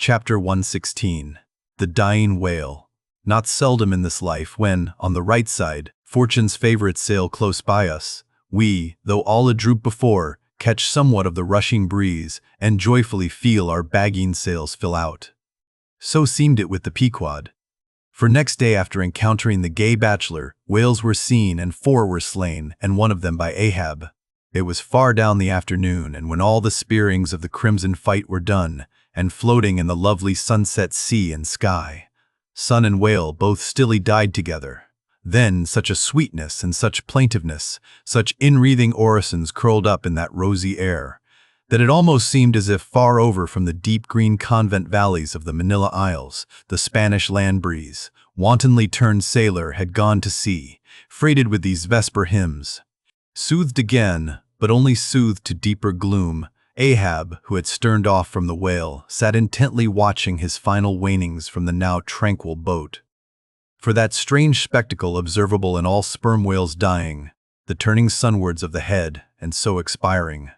Chapter 116. The Dying Whale. Not seldom in this life when, on the right side, fortune's favorites sail close by us, we, though all adroop before, catch somewhat of the rushing breeze and joyfully feel our bagging sails fill out. So seemed it with the Pequod. For next day after encountering the gay bachelor, whales were seen and 4 were slain, and one of them by Ahab. It was far down the afternoon, and when all the spearings of the crimson fight were done, and floating in the lovely sunset sea and sky, sun and whale both stilly died together. Then such a sweetness and such plaintiveness, such inwreathing orisons curled up in that rosy air, that it almost seemed as if far over from the deep green convent valleys of the Manila Isles, the Spanish land breeze, wantonly turned sailor, had gone to sea, freighted with these vesper hymns. Soothed again, but only soothed to deeper gloom, Ahab, who had sterned off from the whale, sat intently watching his final wanings from the now tranquil boat. For that strange spectacle observable in all sperm whales dying, the turning sunwards of the head, and so expiring.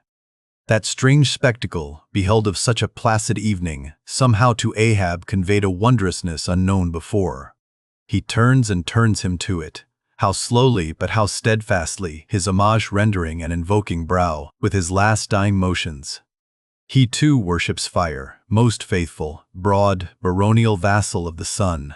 That strange spectacle, beheld of such a placid evening, somehow to Ahab conveyed a wondrousness unknown before. He turns and turns him to it, how slowly but how steadfastly, his homage rendering and invoking brow, with his last dying motions. He too worships fire, most faithful, broad, baronial vassal of the sun.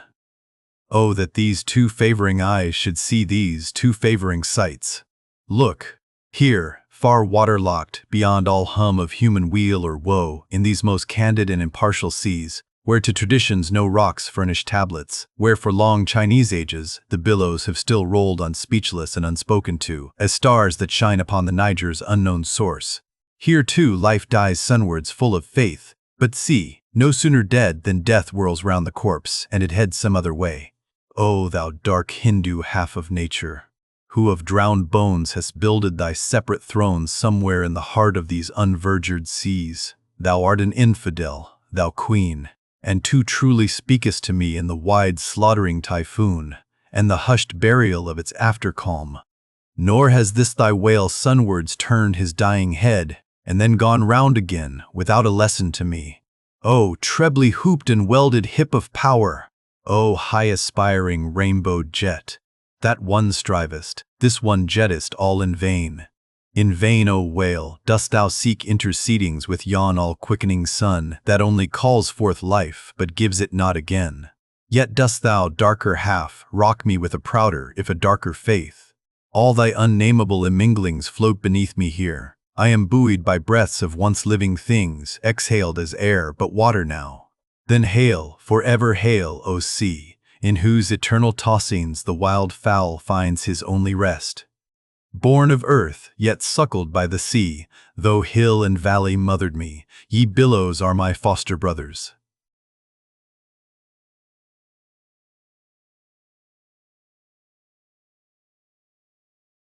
Oh, that these 2 favoring eyes should see these 2 favoring sights! Look, here, far waterlocked, beyond all hum of human weal or woe, in these most candid and impartial seas, where to traditions no rocks furnish tablets, where for long Chinese ages the billows have still rolled on speechless and unspoken to, as stars that shine upon the Niger's unknown source. Here too life dies sunwards full of faith, but see, no sooner dead than death whirls round the corpse, and it heads some other way. O thou dark Hindu half of nature, who of drowned bones hast builded thy separate throne somewhere in the heart of these unverdured seas, thou art an infidel, thou queen, and too truly speakest to me in the wide slaughtering typhoon, and the hushed burial of its after-calm. Nor has this thy whale sunwards turned his dying head, and then gone round again, without a lesson to me. O trebly hooped and welded hip of power! O high-aspiring rainbowed jet! That one strivest, this one jettest all in vain. In vain, O whale, dost thou seek intercedings with yon all-quickening sun that only calls forth life but gives it not again. Yet dost thou, darker half, rock me with a prouder, if a darker faith. All thy unnameable imminglings float beneath me here. I am buoyed by breaths of once living things, exhaled as air but water now. Then hail, forever hail, O sea, in whose eternal tossings the wild fowl finds his only rest. Born of earth, yet suckled by the sea, though hill and valley mothered me, ye billows are my foster brothers.